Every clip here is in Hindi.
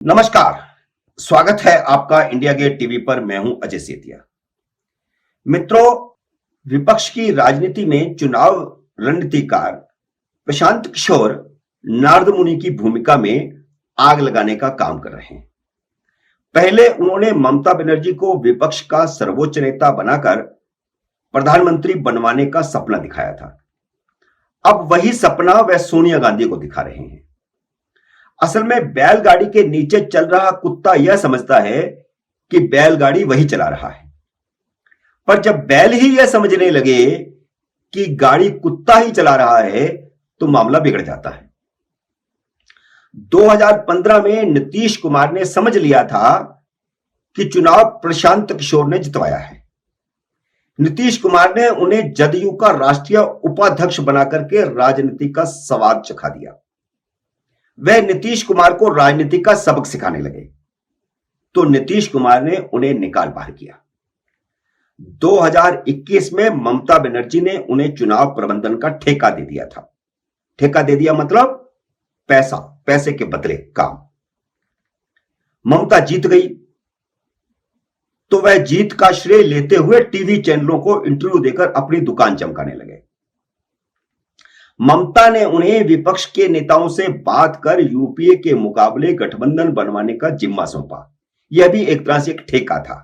नमस्कार। स्वागत है आपका इंडिया गेट टीवी पर। मैं हूं अजय सेतिया। मित्रों, विपक्ष की राजनीति में चुनाव रणनीतिकार प्रशांत किशोर नारद मुनि की भूमिका में आग लगाने का काम कर रहे हैं। पहले उन्होंने ममता बनर्जी को विपक्ष का सर्वोच्च नेता बनाकर प्रधानमंत्री बनवाने का सपना दिखाया था। अब वही सपना वह सोनिया गांधी को दिखा रहे हैं। असल में बैलगाड़ी के नीचे चल रहा कुत्ता यह समझता है कि बैलगाड़ी वही चला रहा है, पर जब बैल ही यह समझने लगे कि गाड़ी कुत्ता ही चला रहा है तो मामला बिगड़ जाता है। 2015 में नीतीश कुमार ने समझ लिया था कि चुनाव प्रशांत किशोर ने जितवाया है। नीतीश कुमार ने उन्हें जदयू का राष्ट्रीय उपाध्यक्ष बनाकर के राजनीति का स्वाद चखा दिया। वह नीतीश कुमार को राजनीति का सबक सिखाने लगे तो नीतीश कुमार ने उन्हें निकाल बाहर किया। 2021 में ममता बनर्जी ने उन्हें चुनाव प्रबंधन का ठेका दे दिया था। ठेका दे दिया मतलब पैसे के बदले काम। ममता जीत गई तो वह जीत का श्रेय लेते हुए टीवी चैनलों को इंटरव्यू देकर अपनी दुकान चमकाने लगे। ममता ने उन्हें विपक्ष के नेताओं से बात कर यूपीए के मुकाबले गठबंधन बनवाने का जिम्मा सौंपा। यह भी एक तरह से एक ठेका था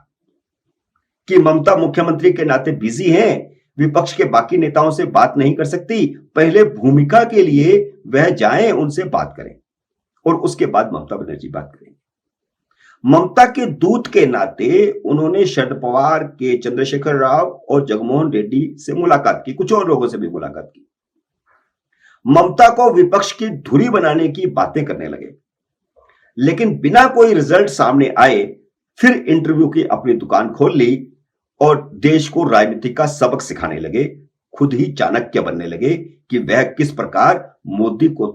कि ममता मुख्यमंत्री के नाते बिजी हैं, विपक्ष के बाकी नेताओं से बात नहीं कर सकती, पहले भूमिका के लिए वह जाएं, उनसे बात करें और उसके बाद ममता बनर्जी बात करेंगे। ममता के दूत के नाते उन्होंने शरद पवार के, चंद्रशेखर राव और जगनमोहन रेड्डी से मुलाकात की, कुछ और लोगों से भी मुलाकात की। ममता को विपक्ष की धुरी बनाने की बातें करने लगे, लेकिन बिना कोई रिजल्ट सामने आए फिर इंटरव्यू की अपनी दुकान खोल ली और देश को राजनीति का सबक सिखाने लगे। खुद ही चाणक्य बनने लगे कि वह किस प्रकार मोदी को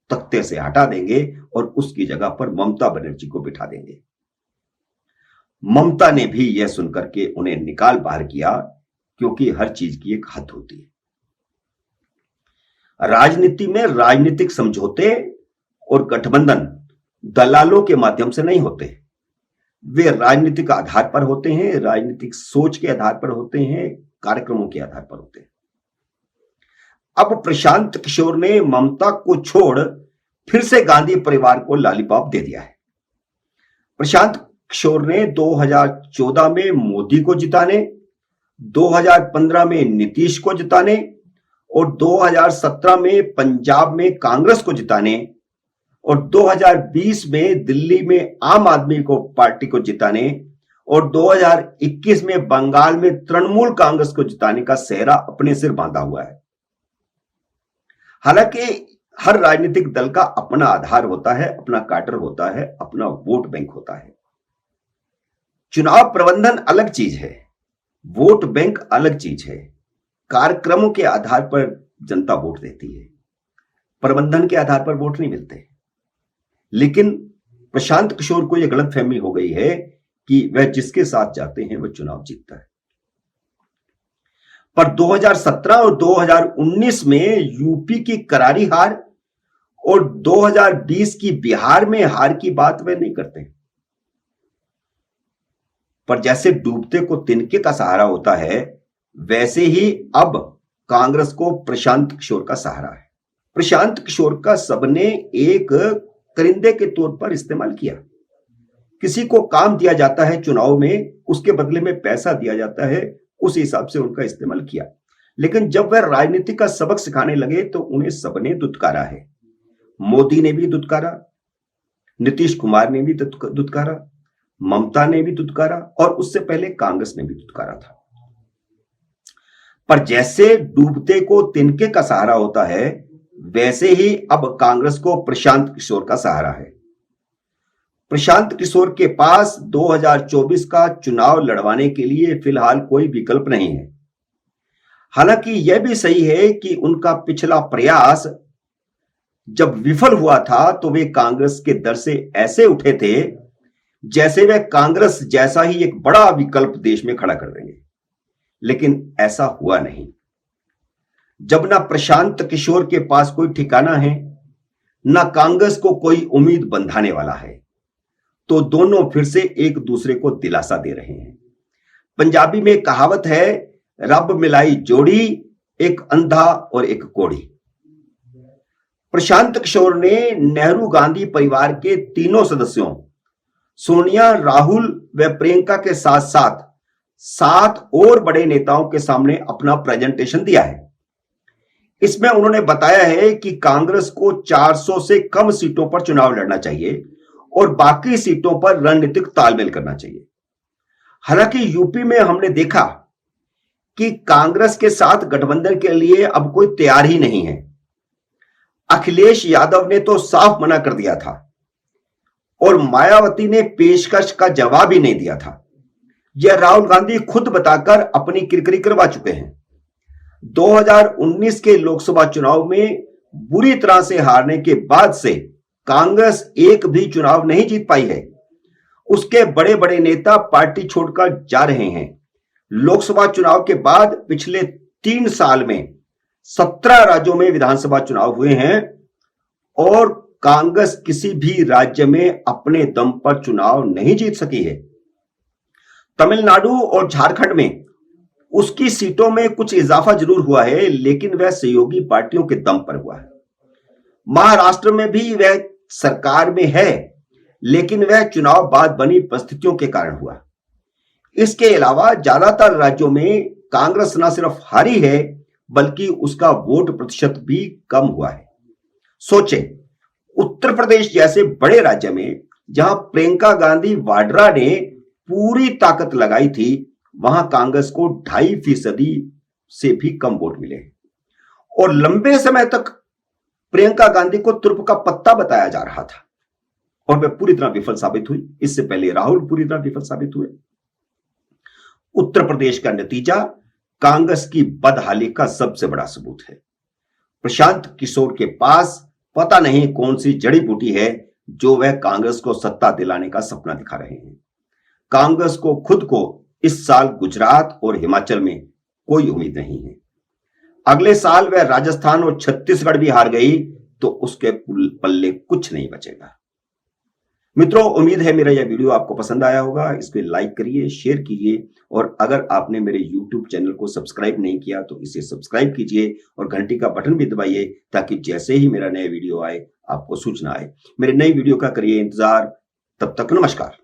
तख्ते से हटा देंगे और उसकी जगह पर ममता बनर्जी को बिठा देंगे। ममता ने भी यह सुनकर के उन्हें निकाल बाहर किया, क्योंकि हर चीज की एक हद होती है। राजनीति में राजनीतिक समझौते और गठबंधन दलालों के माध्यम से नहीं होते। वे राजनीतिक आधार पर होते हैं, राजनीतिक सोच के आधार पर होते हैं, कार्यक्रमों के आधार पर होते हैं। अब प्रशांत किशोर ने ममता को छोड़ फिर से गांधी परिवार को लॉलीपॉप दे दिया है। प्रशांत किशोर ने 2014 में मोदी को जिताने, 2015 में नीतीश को जिताने और 2017 में पंजाब में कांग्रेस को जिताने और 2020 में दिल्ली में आम आदमी को पार्टी को जिताने और 2021 में बंगाल में तृणमूल कांग्रेस को जिताने का सेहरा अपने सिर बांधा हुआ है। हालांकि हर राजनीतिक दल का अपना आधार होता है, अपना काडर होता है, अपना वोट बैंक होता है। चुनाव प्रबंधन अलग चीज है, वोट बैंक अलग चीज है। कार्यक्रमों के आधार पर जनता वोट देती है, प्रबंधन के आधार पर वोट नहीं मिलते। लेकिन प्रशांत किशोर को यह गलतफहमी हो गई है कि वह जिसके साथ जाते हैं वह चुनाव जीतता है। पर 2017 और 2019 में यूपी की करारी हार और 2020 की बिहार में हार की बात वे नहीं करते। पर जैसे डूबते को तिनके का सहारा होता है, वैसे ही अब कांग्रेस को प्रशांत किशोर का सहारा है। प्रशांत किशोर का सबने एक करिंदे के तौर पर इस्तेमाल किया। किसी को काम दिया जाता है चुनाव में, उसके बदले में पैसा दिया जाता है, उस हिसाब से उनका इस्तेमाल किया। लेकिन जब वह राजनीति का सबक सिखाने लगे तो उन्हें सबने दुत्कारा है। मोदी ने भी दुत्कारा, नीतीश कुमार ने भी दुत्कारा, ममता ने भी दुत्कारा और उससे पहले कांग्रेस ने भी दुत्कारा था। पर जैसे डूबते को तिनके का सहारा होता है, वैसे ही अब कांग्रेस को प्रशांत किशोर का सहारा है। प्रशांत किशोर के पास 2024 का चुनाव लड़वाने के लिए फिलहाल कोई विकल्प नहीं है। हालांकि यह भी सही है कि उनका पिछला प्रयास जब विफल हुआ था तो वे कांग्रेस के दर से ऐसे उठे थे जैसे वे कांग्रेस जैसा ही एक बड़ा विकल्प देश में खड़ा कर देंगे, लेकिन ऐसा हुआ नहीं। जब ना प्रशांत किशोर के पास कोई ठिकाना है, ना कांग्रेस को कोई उम्मीद बंधाने वाला है, तो दोनों फिर से एक दूसरे को दिलासा दे रहे हैं। पंजाबी में कहावत है, रब मिलाई जोड़ी, एक अंधा और एक कोढ़ी। प्रशांत किशोर ने नेहरू गांधी परिवार के तीनों सदस्यों सोनिया, राहुल व प्रियंका के साथ साथ 7 और बड़े नेताओं के सामने अपना प्रेजेंटेशन दिया है। इसमें उन्होंने बताया है कि कांग्रेस को 400 से कम सीटों पर चुनाव लड़ना चाहिए और बाकी सीटों पर रणनीतिक तालमेल करना चाहिए। हालांकि यूपी में हमने देखा कि कांग्रेस के साथ गठबंधन के लिए अब कोई तैयार ही नहीं है। अखिलेश यादव ने तो साफ मना कर दिया था और मायावती ने पेशकश का जवाब ही नहीं दिया था। यह राहुल गांधी खुद बताकर अपनी किरकिरी करवा चुके हैं। 2019 के लोकसभा चुनाव में बुरी तरह से हारने के बाद से कांग्रेस एक भी चुनाव नहीं जीत पाई है। उसके बड़े बड़े नेता पार्टी छोड़कर जा रहे हैं। लोकसभा चुनाव के बाद पिछले 3 साल में 17 राज्यों में विधानसभा चुनाव हुए हैं और कांग्रेस किसी भी राज्य में अपने दम पर चुनाव नहीं जीत सकी है। तमिलनाडु और झारखंड में उसकी सीटों में कुछ इजाफा जरूर हुआ है, लेकिन वह सहयोगी पार्टियों के दम पर हुआ है। महाराष्ट्र में भी वह सरकार में है, लेकिन वह चुनाव बाद बनी परिस्थितियों के कारण हुआ। इसके अलावा ज्यादातर राज्यों में कांग्रेस न सिर्फ हारी है, बल्कि उसका वोट प्रतिशत भी कम हुआ है। सोचें, उत्तर प्रदेश जैसे बड़े राज्य में जहां प्रियंका गांधी वाड्रा ने पूरी ताकत लगाई थी, वहां कांग्रेस को 2.5% से भी कम वोट मिले और लंबे समय तक प्रियंका गांधी को तुर्प का पत्ता बताया जा रहा था और वह पूरी तरह विफल साबित हुई। इससे पहले राहुल पूरी तरह विफल साबित हुए। उत्तर प्रदेश का नतीजा कांग्रेस की बदहाली का सबसे बड़ा सबूत है। प्रशांत किशोर के पास पता नहीं कौन सी जड़ी बूटी है जो वह कांग्रेस को सत्ता दिलाने का सपना दिखा रहे हैं। कांग्रेस को खुद को इस साल गुजरात और हिमाचल में कोई उम्मीद नहीं है। अगले साल वह राजस्थान और छत्तीसगढ़ भी हार गई तो उसके पल्ले कुछ नहीं बचेगा। मित्रों, उम्मीद है मेरा यह वीडियो आपको पसंद आया होगा। इसको लाइक करिए, शेयर कीजिए और अगर आपने मेरे YouTube चैनल को सब्सक्राइब नहीं किया तो इसे सब्सक्राइब कीजिए और घंटी का बटन भी दबाइए ताकि जैसे ही मेरा नया वीडियो आए आपको सूचना आए। मेरे नई वीडियो का करिए इंतजार। तब तक नमस्कार।